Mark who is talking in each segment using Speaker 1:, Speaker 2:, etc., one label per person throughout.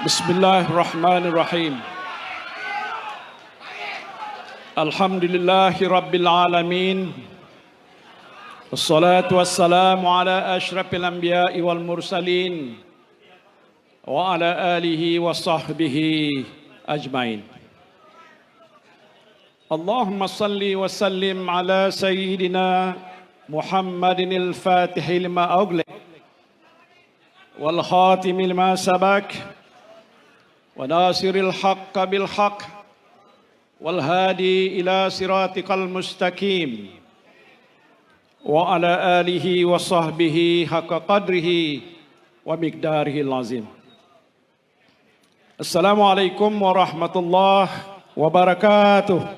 Speaker 1: Bismillahirrahmanirrahim. Alhamdulillahi Rabbil Alamin. Wassalatu wassalamu ala ashrafil anbiya'i wal mursalin wa ala alihi wa sahbihi ajmain. Allahumma salli wa sallim ala sayyidina Muhammadin al-Fatihi lima ughliq wal khatimi lima sabaq wa nasiril haqqa bil haqq wal hadi ila siratikal mustaqim wa ala alihi wa sahbihi haqqa qadrihi wa miqdarihi lazim. Assalamualaikum warahmatullahi wabarakatuh.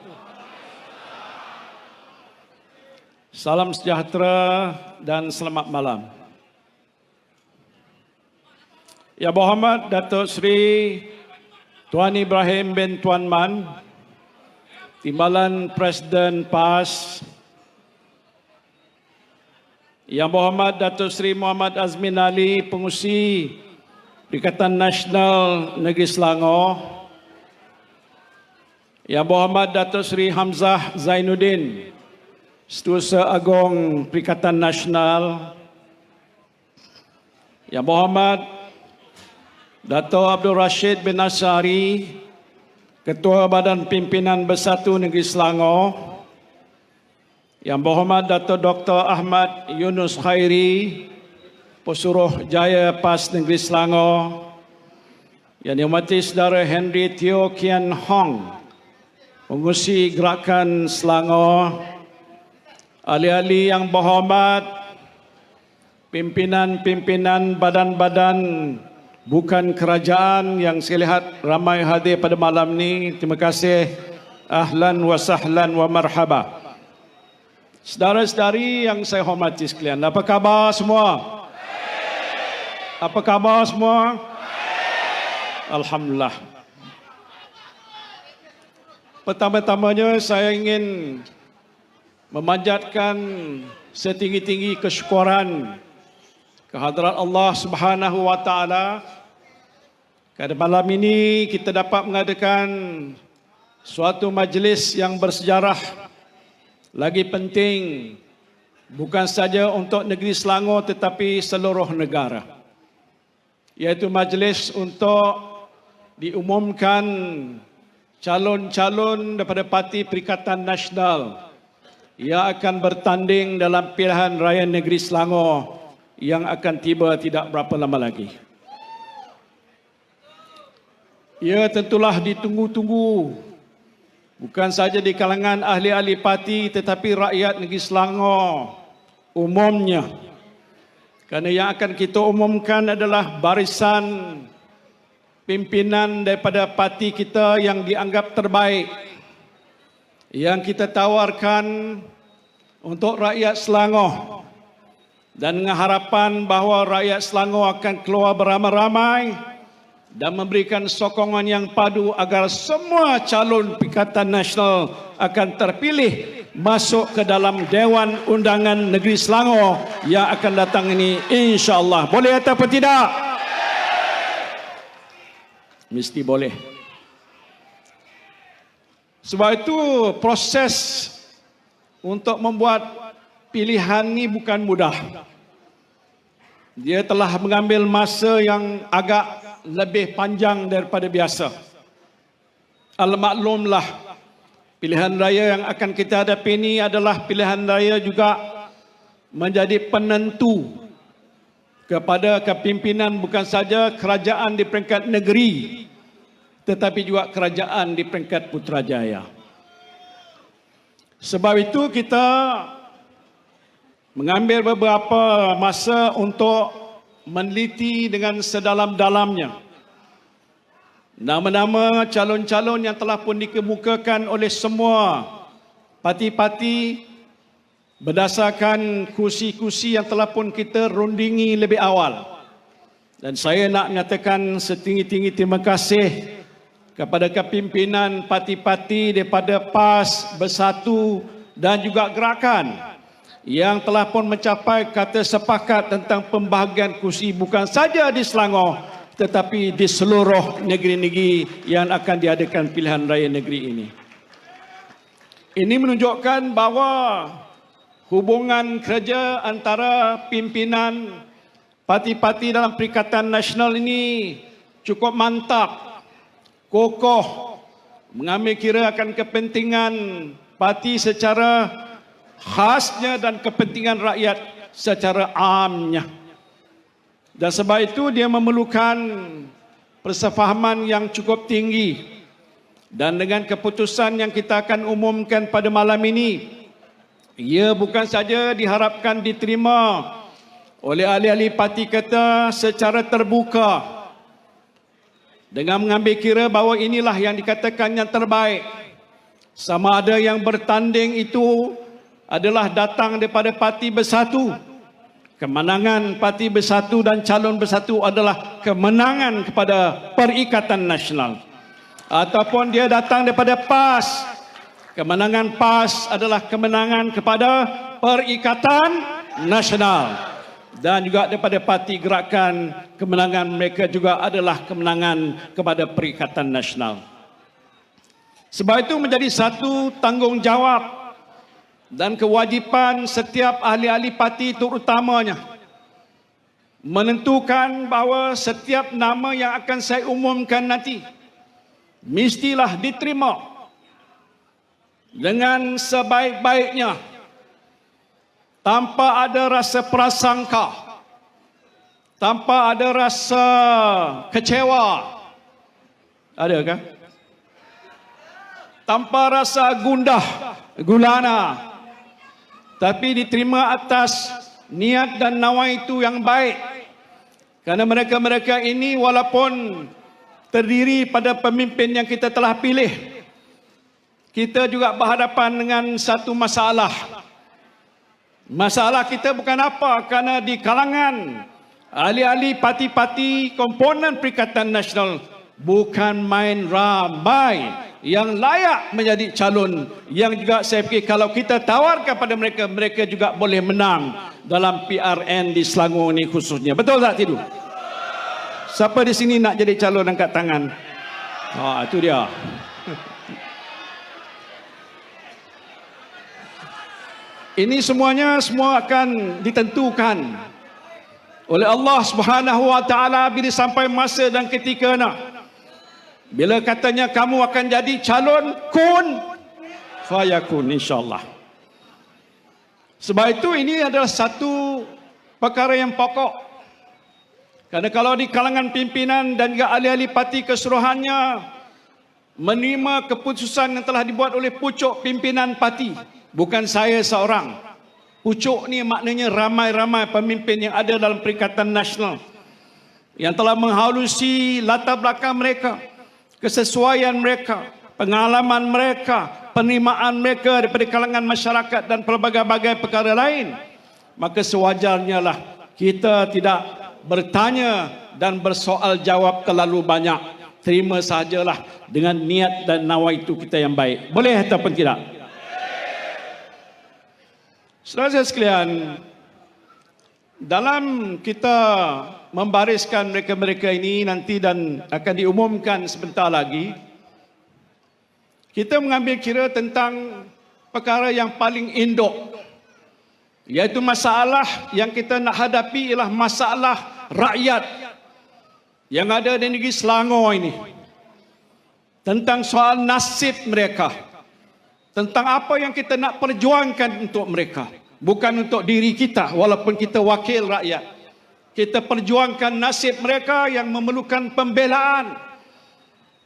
Speaker 1: Salam sejahtera dan selamat malam. Yang berhormat Datuk Seri Tuan Ibrahim bin Tuan Man, Timbalan Presiden PAS. Yang berhormat Datuk Seri Muhammad Azmin Ali, Pengurusi Perikatan Nasional Negeri Selangor. Yang berhormat Datuk Seri Hamzah Zainuddin, Setiausaha Agong Perikatan Nasional. Yang berhormat Dato' Abdul Rashid bin Ashari, Ketua Badan Pimpinan Bersatu Negeri Selangor. Yang berhormat Dato' Dr. Ahmad Yunus Khairi, Pesuruh Jaya PAS Negeri Selangor. Yang dihormati Saudara Henry Teo Kian Hong, Pengurusi Gerakan Selangor. Ahli-ahli yang berhormat, pimpinan-pimpinan badan-badan bukan kerajaan yang saya lihat ramai hadir pada malam ini. Terima kasih. Ahlan wa sahlan wa marhaba. Saudara-saudari yang saya hormati sekalian, apa khabar semua? Apa khabar semua? Alhamdulillah. Pertama-tamanya saya ingin memanjatkan setinggi-tinggi kesyukuran kehadrat Allah Subhanahu wa taala. Pada malam ini kita dapat mengadakan suatu majlis yang bersejarah, lagi penting bukan saja untuk negeri Selangor tetapi seluruh negara, iaitu majlis untuk diumumkan calon-calon daripada Parti Perikatan Nasional yang akan bertanding dalam pilihan raya negeri Selangor yang akan tiba tidak berapa lama lagi. Ia tentulah ditunggu-tunggu, bukan saja di kalangan ahli-ahli parti tetapi rakyat negeri Selangor umumnya. Kerana yang akan kita umumkan adalah barisan pimpinan daripada parti kita yang dianggap terbaik, yang kita tawarkan untuk rakyat Selangor, dan dengan harapan bahawa rakyat Selangor akan keluar beramai-ramai dan memberikan sokongan yang padu agar semua calon Perikatan Nasional akan terpilih masuk ke dalam Dewan Undangan Negeri Selangor yang akan datang ini, insya-Allah. Boleh atau tidak? Mesti boleh. Sebab itu proses untuk membuat pilihan ini bukan mudah. Dia telah mengambil masa yang agak lebih panjang daripada biasa. Al-maklumlah, pilihan raya yang akan kita hadapi ini adalah pilihan raya juga menjadi penentu kepada kepimpinan bukan saja kerajaan di peringkat negeri tetapi juga kerajaan di peringkat Putrajaya. Sebab itu kita mengambil beberapa masa untuk meneliti dengan sedalam-dalamnya nama-nama calon-calon yang telah pun dikemukakan oleh semua parti-parti berdasarkan kursi-kursi yang telah pun kita rundingi lebih awal. Dan saya nak menyatakan setinggi-tinggi terima kasih kepada kepimpinan parti-parti daripada PAS, Bersatu dan juga Gerakan yang telah pun mencapai kata sepakat tentang pembahagian kursi bukan saja di Selangor tetapi di seluruh negeri-negeri yang akan diadakan pilihan raya negeri ini. Ini menunjukkan bahawa hubungan kerja antara pimpinan parti-parti dalam Perikatan Nasional ini cukup mantap, kokoh, mengambil kira akan kepentingan parti secara khasnya dan kepentingan rakyat secara amnya. Dan sebab itu dia memerlukan persefahaman yang cukup tinggi. Dan dengan keputusan yang kita akan umumkan pada malam ini, ia bukan saja diharapkan diterima oleh ahli-ahli parti kita secara terbuka dengan mengambil kira bahawa inilah yang dikatakan yang terbaik. Sama ada yang bertanding itu adalah datang daripada parti bersatu. Kemenangan parti bersatu dan calon bersatu adalah kemenangan kepada Perikatan Nasional. Ataupun dia datang daripada PAS, kemenangan PAS adalah kemenangan kepada Perikatan Nasional. Dan juga daripada parti gerakan, kemenangan mereka juga adalah kemenangan kepada Perikatan Nasional. Sebab itu menjadi satu tanggungjawab dan kewajipan setiap ahli-ahli parti terutamanya menentukan bahawa setiap nama yang akan saya umumkan nanti mestilah diterima dengan sebaik-baiknya, tanpa ada rasa prasangka, tanpa ada rasa kecewa. Adakah? Tanpa rasa gundah gulana, tapi diterima atas niat dan nawaitu yang baik. Karena mereka-mereka ini walaupun terdiri pada pemimpin yang kita telah pilih, kita juga berhadapan dengan satu masalah. Masalah kita bukan apa, kerana di kalangan ahli-ahli parti-parti komponen Perikatan Nasional bukan main ramai yang layak menjadi calon, yang juga saya fikir kalau kita tawarkan pada mereka, mereka juga boleh menang dalam PRN di Selangor ini khususnya. Betul tak Tidu? Siapa di sini nak jadi calon, angkat tangan. Itu dia. Ini semuanya akan ditentukan oleh Allah Subhanahu Wa Taala bila sampai masa dan ketikanya. Bila katanya kamu akan jadi calon, kun fayakun, insyaAllah. Sebab itu ini adalah satu perkara yang pokok. Kerana kalau di kalangan pimpinan dan juga ahli-ahli parti keseluruhannya menerima keputusan yang telah dibuat oleh pucuk pimpinan parti, bukan saya seorang. Pucuk ni maknanya ramai-ramai pemimpin yang ada dalam Perikatan Nasional yang telah menghalusi latar belakang mereka, kesesuaian mereka, pengalaman mereka, penerimaan mereka daripada kalangan masyarakat dan pelbagai-bagai perkara lain. Maka sewajarnya lah kita tidak bertanya dan bersoal jawab terlalu banyak. Terima sajalah dengan niat dan nawaitu kita yang baik. Boleh ataupun tidak? Saudara sekalian, dalam kita membariskan mereka-mereka ini nanti dan akan diumumkan sebentar lagi, kita mengambil kira tentang perkara yang paling induk, iaitu masalah yang kita nak hadapi ialah masalah rakyat yang ada di negeri Selangor ini, tentang soal nasib mereka, tentang apa yang kita nak perjuangkan untuk mereka, bukan untuk diri kita walaupun kita wakil rakyat. Kita perjuangkan nasib mereka yang memerlukan pembelaan.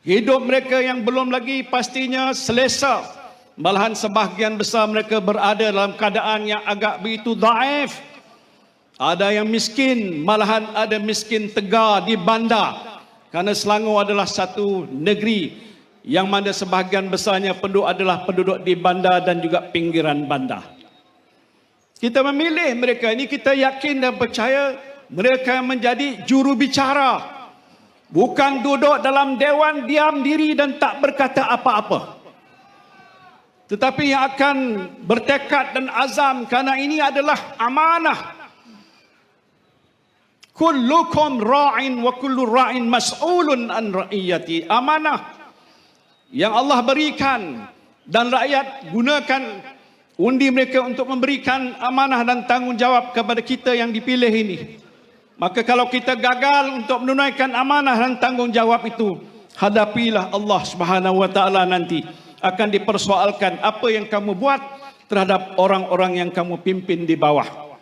Speaker 1: Hidup mereka yang belum lagi pastinya selesa. Malahan sebahagian besar mereka berada dalam keadaan yang agak begitu daif. Ada yang miskin, malahan ada miskin tegar di bandar. Kerana Selangor adalah satu negeri yang mana sebahagian besarnya penduduk adalah penduduk di bandar dan juga pinggiran bandar. Kita memilih mereka ini, kita yakin dan percaya mereka menjadi juru bicara, bukan duduk dalam dewan diam diri dan tak berkata apa-apa, tetapi yang akan bertekad dan azam, kerana ini adalah amanah. Kullukum ra'in wa kullu ra'in mas'ulun an ra'iyati. Amanah yang Allah berikan dan rakyat gunakan undi mereka untuk memberikan amanah dan tanggungjawab kepada kita yang dipilih ini. Maka kalau kita gagal untuk menunaikan amanah dan tanggungjawab itu, hadapilah Allah Subhanahu wa taala nanti akan dipersoalkan apa yang kamu buat terhadap orang-orang yang kamu pimpin di bawah.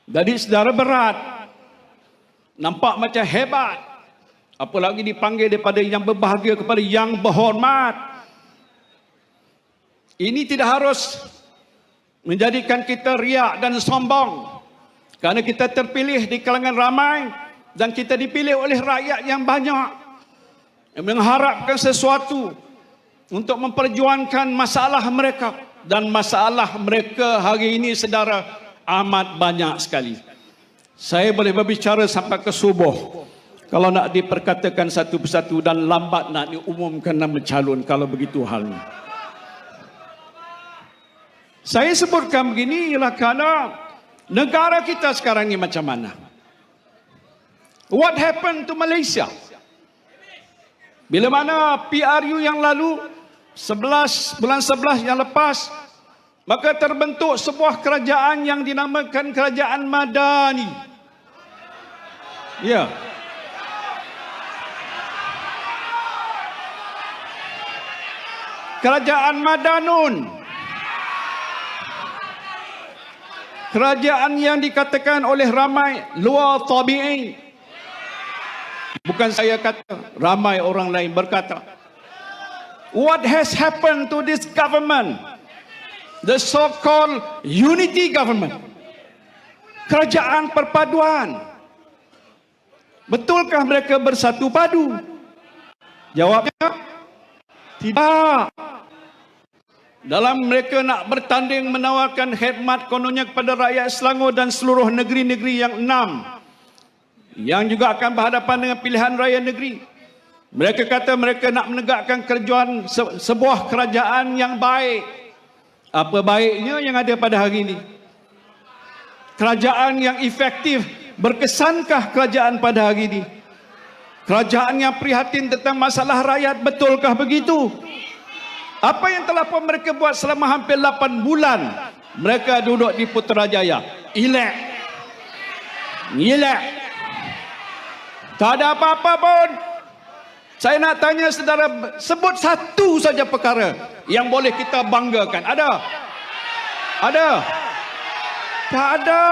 Speaker 1: Jadi saudara berat, nampak macam hebat, apalagi dipanggil daripada yang berbahagia kepada yang berhormat. Ini tidak harus menjadikan kita riak dan sombong, kerana kita terpilih di kalangan ramai dan kita dipilih oleh rakyat yang banyak yang mengharapkan sesuatu untuk memperjuangkan masalah mereka. Dan masalah mereka hari ini saudara amat banyak sekali. Saya boleh berbicara sampai ke subuh kalau nak diperkatakan satu persatu, dan lambat nak diumumkan nama calon kalau begitu halnya. Saya sebutkan begini ialah kerana negara kita sekarang ni macam mana. What happened to Malaysia? Bila mana PRU yang lalu, bulan 11 yang lepas, maka terbentuk sebuah kerajaan yang dinamakan Kerajaan Madani. Ya. Kerajaan Madanun. Kerajaan yang dikatakan oleh ramai luar tabi'i. Bukan saya kata, ramai orang lain berkata. What has happened to this government? The so-called unity government. Kerajaan perpaduan. Betulkah mereka bersatu padu? Jawabnya, tidak. Dalam mereka nak bertanding menawarkan khidmat kononnya kepada rakyat Selangor dan seluruh negeri-negeri yang 6 yang juga akan berhadapan dengan pilihan raya negeri. Mereka kata mereka nak menegakkan kerajaan, sebuah kerajaan yang baik. Apa baiknya yang ada pada hari ini? Kerajaan yang efektif. Berkesankah kerajaan pada hari ini? Kerajaan yang prihatin tentang masalah rakyat. Betulkah begitu? Apa yang telah pun mereka buat selama hampir 8 bulan? Mereka duduk di Putrajaya. Ilek. Tak ada apa-apa pun. Saya nak tanya saudara, sebut satu saja perkara yang boleh kita banggakan. Ada? Ada? Tak ada.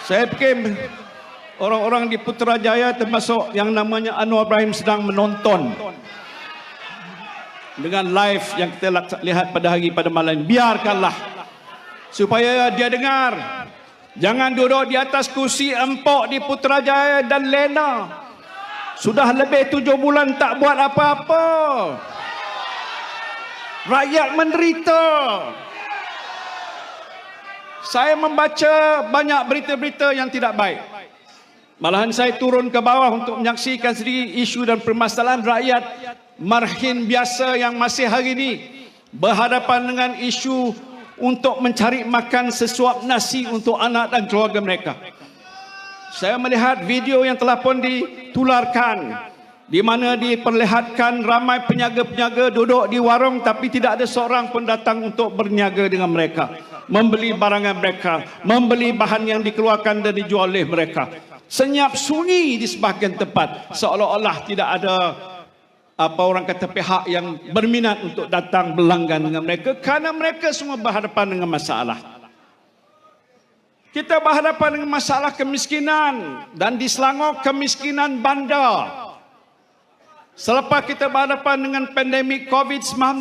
Speaker 1: Saya fikir orang-orang di Putrajaya termasuk yang namanya Anwar Ibrahim sedang menonton dengan live yang kita lihat pada malam. Biarkanlah supaya dia dengar. Jangan duduk di atas kursi empok di Putrajaya dan lena. Sudah lebih 7 bulan tak buat apa-apa. Rakyat menderita. Saya membaca banyak berita-berita yang tidak baik. Malahan saya turun ke bawah untuk menyaksikan sendiri isu dan permasalahan rakyat marhin biasa yang masih hari ini berhadapan dengan isu untuk mencari makan sesuap nasi untuk anak dan keluarga mereka. Saya melihat video yang telah pun ditularkan, di mana diperlihatkan ramai peniaga-peniaga duduk di warung tapi tidak ada seorang pun datang untuk berniaga dengan mereka, membeli barangan mereka, membeli bahan yang dikeluarkan dan dijual oleh mereka. Senyap sunyi di sebahagian tempat, seolah-olah tidak ada orang kata pihak yang berminat untuk datang berlanggan dengan mereka, kerana mereka semua berhadapan dengan masalah. Kita berhadapan dengan masalah kemiskinan, dan di Selangor kemiskinan bandar. Selepas kita berhadapan dengan pandemik COVID-19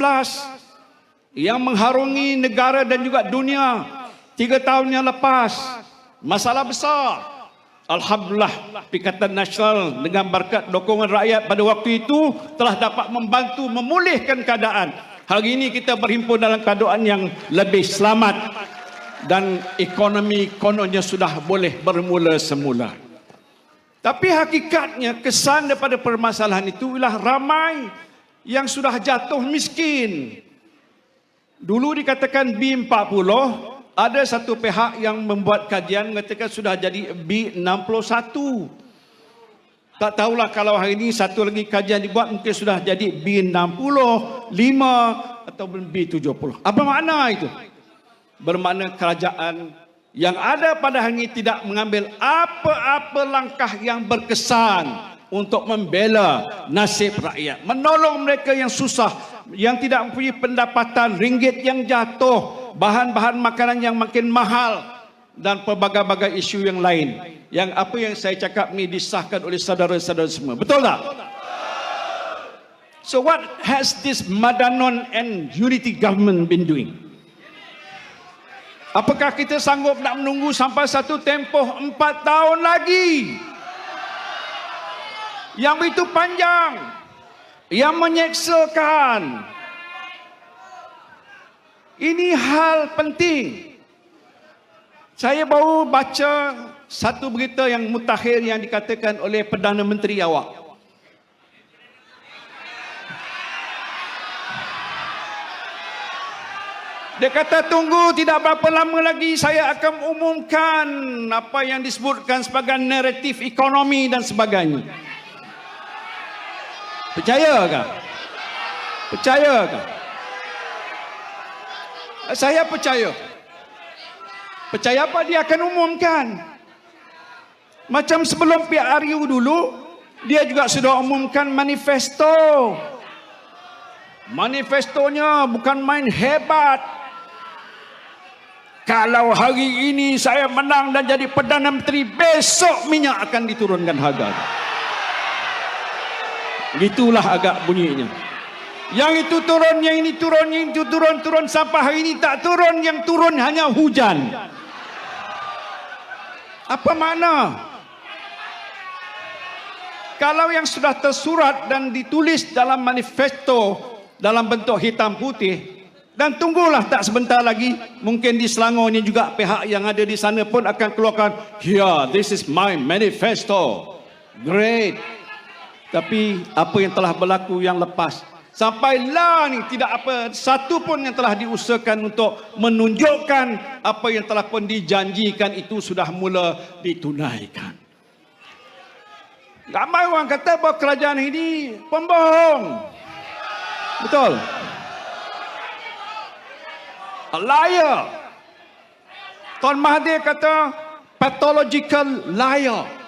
Speaker 1: yang mengharungi negara dan juga dunia 3 tahun yang lepas, masalah besar. Alhamdulillah, Pikatan Nasional dengan berkat dukungan rakyat pada waktu itu telah dapat membantu memulihkan keadaan. Hari ini kita berhimpun dalam keadaan yang lebih selamat dan ekonomi kononnya sudah boleh bermula semula. Tapi hakikatnya kesan daripada permasalahan itu ialah ramai yang sudah jatuh miskin. Dulu dikatakan B40, Ada satu pihak yang membuat kajian mengatakan sudah jadi B61. Tak tahulah kalau hari ini satu lagi kajian dibuat mungkin sudah jadi B60, 5 atau B70. Apa makna itu? Bermakna kerajaan yang ada pada hari ini tidak mengambil apa-apa langkah yang berkesan untuk membela nasib rakyat, menolong mereka yang susah, yang tidak mempunyai pendapatan, ringgit yang jatuh, bahan-bahan makanan yang makin mahal, dan pelbagai-bagai isu yang lain. Yang apa yang saya cakap ni disahkan oleh saudara-saudara semua. Betul tak? So what has this Madanon and Unity government been doing? Apakah kita sanggup nak menunggu sampai satu tempoh 4 tahun lagi? Yang itu panjang, yang menyeksakan. Ini hal penting. Saya baru baca satu berita yang mutakhir yang dikatakan oleh Perdana Menteri awak. Dia kata tunggu, tidak berapa lama lagi saya akan umumkan apa yang disebutkan sebagai naratif ekonomi dan sebagainya. Percayakah? Percayakah? Saya percaya. Percaya apa dia akan umumkan? Macam sebelum PRU dulu, dia juga sudah umumkan manifesto. Manifestonya bukan main hebat. Kalau hari ini saya menang dan jadi Perdana Menteri, besok minyak akan diturunkan harga. Itulah agak bunyinya. Yang itu turun, yang ini turun, yang itu turun sampai hari ini tak turun, yang turun hanya hujan. Apa makna? Kalau yang sudah tersurat dan ditulis dalam manifesto dalam bentuk hitam putih, dan tunggulah tak sebentar lagi, mungkin di Selangor ini juga pihak yang ada di sana pun akan keluarkan, "Here, this is my manifesto." Great. Tapi apa yang telah berlaku yang lepas, sampailah ni tidak apa satu pun yang telah diusahakan untuk menunjukkan apa yang telah pun dijanjikan itu sudah mula ditunaikan. Ramai orang kata bahawa kerajaan ini pembohong. Betul? A liar. Tuan Mahathir kata pathological liar.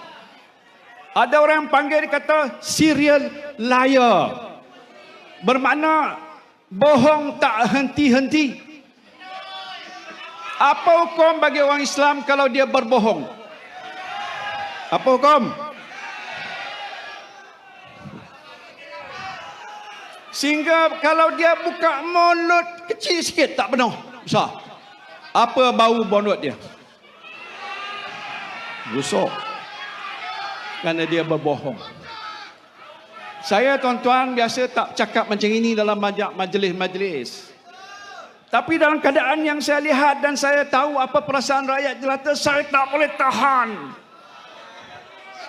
Speaker 1: Ada orang yang panggil dia kata serial liar. Bermakna bohong tak henti-henti. Apa hukum bagi orang Islam kalau dia berbohong? Apa hukum? Sehingga kalau dia buka mulut kecil sikit tak penuh, besar. Apa bau mulut dia? Busuk. Kerana dia berbohong. Saya tuan-tuan biasa tak cakap macam ini dalam majlis-majlis. Tapi dalam keadaan yang saya lihat dan saya tahu apa perasaan rakyat jelata, saya tak boleh tahan.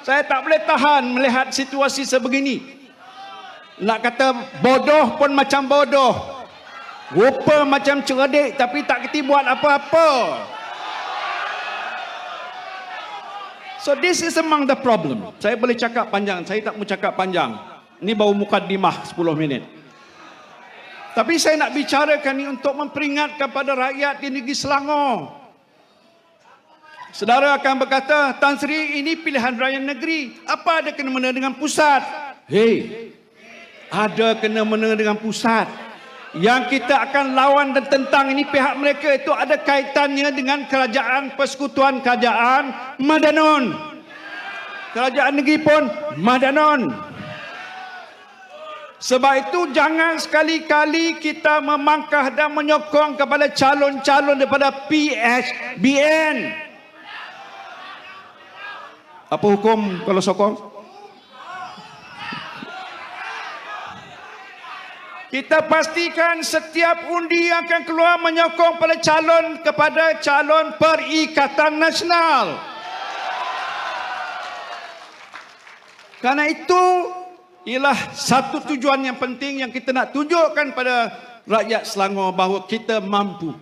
Speaker 1: Saya tak boleh tahan melihat situasi sebegini. Nak kata bodoh pun macam bodoh. Rupa macam cerdik tapi tak kerti buat apa-apa. So this is among the problem. Saya boleh cakap panjang, saya tak mau cakap panjang. Ini baru mukadimah 10 minit. Tapi saya nak bicarakan ini untuk memperingatkan pada rakyat di negeri Selangor. Saudara akan berkata, Tan Sri ini pilihan raya negeri. Apa ada kena-mena dengan pusat? Hei, ada kena-mena dengan pusat. Yang kita akan lawan dan tentang ini pihak mereka itu ada kaitannya dengan kerajaan persekutuan kerajaan Madanon. Kerajaan negeri pun Madanon. Sebab itu jangan sekali-kali kita memangkah dan menyokong kepada calon-calon daripada PHBN. Apa hukum kalau sokong? Kita pastikan setiap undi yang akan keluar menyokong pada calon Perikatan Nasional. Karena itu ialah satu tujuan yang penting yang kita nak tunjukkan pada rakyat Selangor bahawa kita mampu.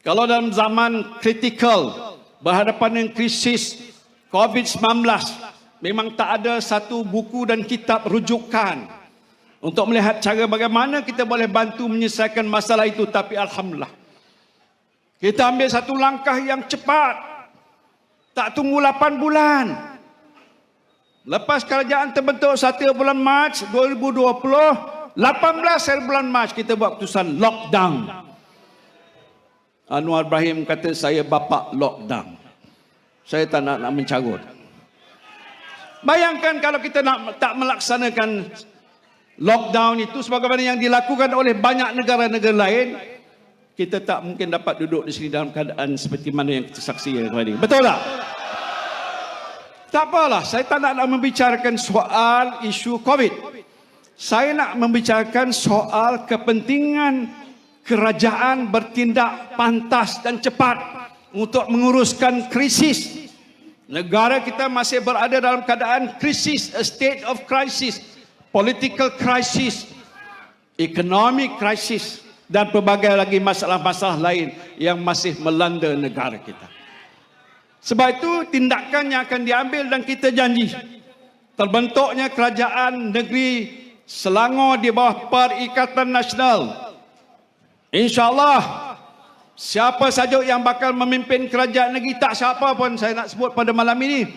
Speaker 1: Kalau dalam zaman kritikal, berhadapan dengan krisis COVID-19, memang tak ada satu buku dan kitab rujukan untuk melihat cara bagaimana kita boleh bantu menyelesaikan masalah itu. Tapi Alhamdulillah, kita ambil satu langkah yang cepat. Tak tunggu 8 bulan. Lepas kerajaan terbentuk 1 bulan Mac 2020, 18 bulan Mac kita buat keputusan lockdown. Anwar Ibrahim kata, saya bapa lockdown. Saya tak nak mencarut. Bayangkan kalau kita tak melaksanakan lockdown itu sebagaimana yang dilakukan oleh banyak negara-negara lain, kita tak mungkin dapat duduk di sini dalam keadaan seperti mana yang kita saksikan tadi. Betul tak? Tak apalah, saya tak nak membicarakan soal isu COVID. Saya nak membicarakan soal kepentingan kerajaan bertindak pantas dan cepat untuk menguruskan krisis. Negara kita masih berada dalam keadaan krisis, a state of crisis, political crisis, economic crisis, dan pelbagai lagi masalah-masalah lain yang masih melanda negara kita. Sebab itu tindakan yang akan diambil dan kita janji terbentuknya kerajaan negeri Selangor di bawah Perikatan Nasional. InsyaAllah siapa saja yang bakal memimpin kerajaan negeri, tak siapa pun saya nak sebut pada malam ini,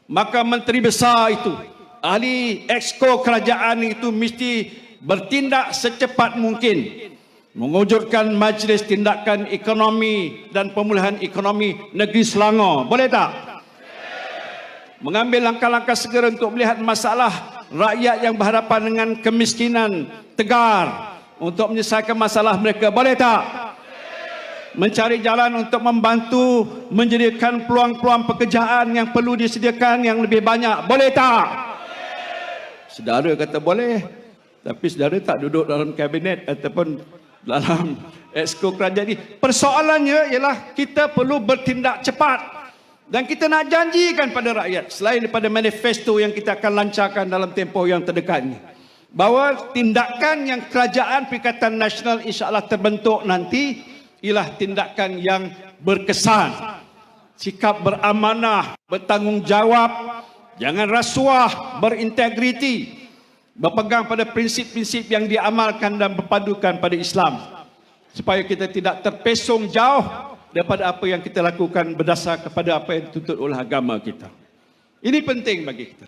Speaker 1: maka menteri besar itu, ahli exco kerajaan itu mesti bertindak secepat mungkin mewujudkan Majlis Tindakan Ekonomi dan Pemulihan Ekonomi Negeri Selangor. Boleh tak? Mengambil langkah-langkah segera untuk melihat masalah rakyat yang berhadapan dengan kemiskinan tegar untuk menyelesaikan masalah mereka. Boleh tak? Mencari jalan untuk membantu menyediakan peluang-peluang pekerjaan yang perlu disediakan yang lebih banyak. Boleh tak? Saudara kata boleh, tapi saudara tak duduk dalam kabinet ataupun dalam exco kerajaan ini. Persoalannya ialah kita perlu bertindak cepat dan kita nak janjikan pada rakyat, selain daripada manifesto yang kita akan lancarkan dalam tempoh yang terdekat ini, bahawa tindakan yang kerajaan Perikatan Nasional insya-Allah terbentuk nanti ialah tindakan yang berkesan, sikap beramanah, bertanggungjawab, jangan rasuah, berintegriti, berpegang pada prinsip-prinsip yang diamalkan dan berpadukan pada Islam, supaya kita tidak terpesong jauh daripada apa yang kita lakukan berdasar kepada apa yang dituntut oleh agama kita. Ini penting bagi kita.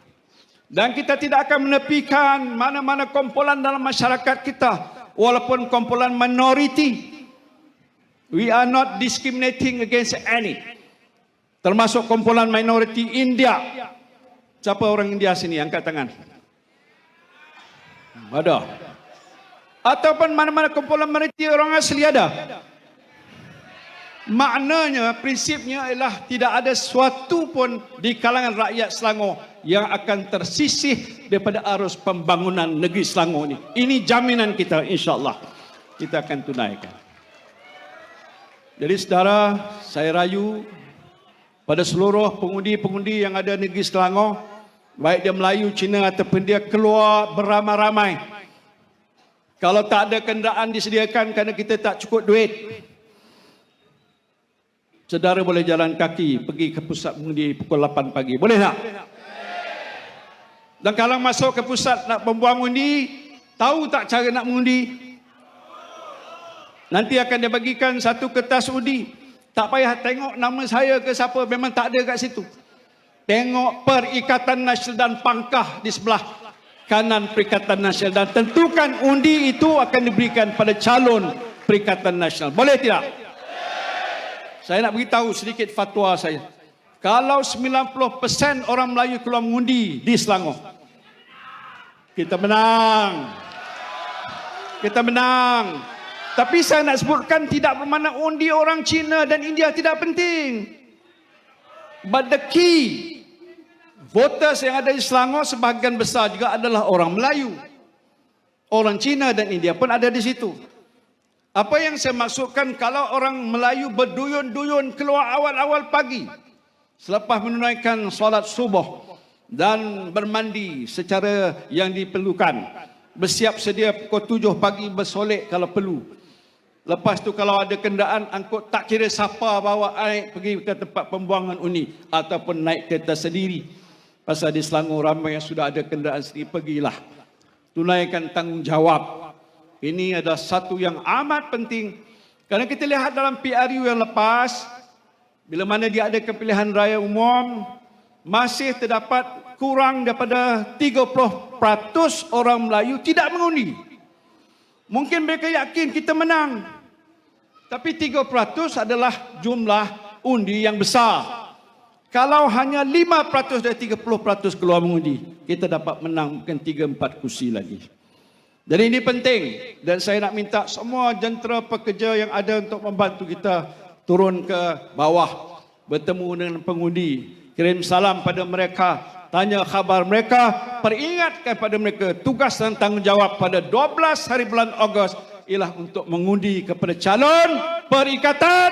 Speaker 1: Dan kita tidak akan menepikan mana-mana kumpulan dalam masyarakat kita, walaupun kumpulan minoriti. We are not discriminating against any. Termasuk kumpulan minoriti India. Siapa orang India sini? Angkat tangan. Ada. Ataupun mana-mana kumpulan minoriti orang asli ada. Maknanya, prinsipnya ialah tidak ada sesuatu pun di kalangan rakyat Selangor yang akan tersisih daripada arus pembangunan negeri Selangor ini. Ini jaminan kita, insya-Allah kita akan tunaikan. Jadi saudara, saya rayu pada seluruh pengundi-pengundi yang ada di negeri Selangor, baik dia Melayu, Cina ataupun dia keluar beramai-ramai. Kalau tak ada kenderaan disediakan kerana kita tak cukup duit, saudara boleh jalan kaki pergi ke pusat pengundi pukul 8 pagi. Boleh tak? Dan kalau masuk ke pusat nak membuang undi, tahu tak cara nak mengundi? Nanti akan dia bagikan satu kertas undi. Tak payah tengok nama saya ke siapa, memang tak ada kat situ. Tengok Perikatan Nasional dan pangkah di sebelah kanan Perikatan Nasional dan tentukan undi itu akan diberikan pada calon Perikatan Nasional. Boleh tidak? Saya nak beritahu sedikit fatwa saya. Kalau 90% orang Melayu keluar mengundi di Selangor, kita menang. Kita menang. Tapi saya nak sebutkan tidak bermakna undi orang Cina dan India tidak penting. But the key, voters yang ada di Selangor sebahagian besar juga adalah orang Melayu. Orang Cina dan India pun ada di situ. Apa yang saya maksudkan, kalau orang Melayu berduyun-duyun keluar awal-awal pagi selepas menunaikan solat subuh dan bermandi secara yang diperlukan, bersiap sedia pukul 7 pagi bersolek kalau perlu, Lepas tu kalau ada kenderaan angkut tak kira siapa bawa naik pergi ke tempat pembuangan undi ataupun naik kereta sendiri. Pasal di Selangor ramai yang sudah ada kenderaan sendiri, pergilah. Tunaikan tanggungjawab. Ini adalah satu yang amat penting. Kerana kita lihat dalam PRU yang lepas, bila mana dia ada pilihan raya umum, masih terdapat kurang daripada 30% orang Melayu tidak mengundi. Mungkin mereka yakin kita menang. Tapi 3% adalah jumlah undi yang besar. Kalau hanya 5% dari 30% keluar mengundi, kita dapat menang mungkin 3-4 kursi lagi. Jadi ini penting. Dan saya nak minta semua jentera pekerja yang ada untuk membantu kita turun ke bawah, bertemu dengan pengundi, kirim salam pada mereka, tanya khabar mereka, peringatkan pada mereka tugas dan tanggungjawab pada 12 hari bulan Ogos ialah untuk mengundi kepada calon Perikatan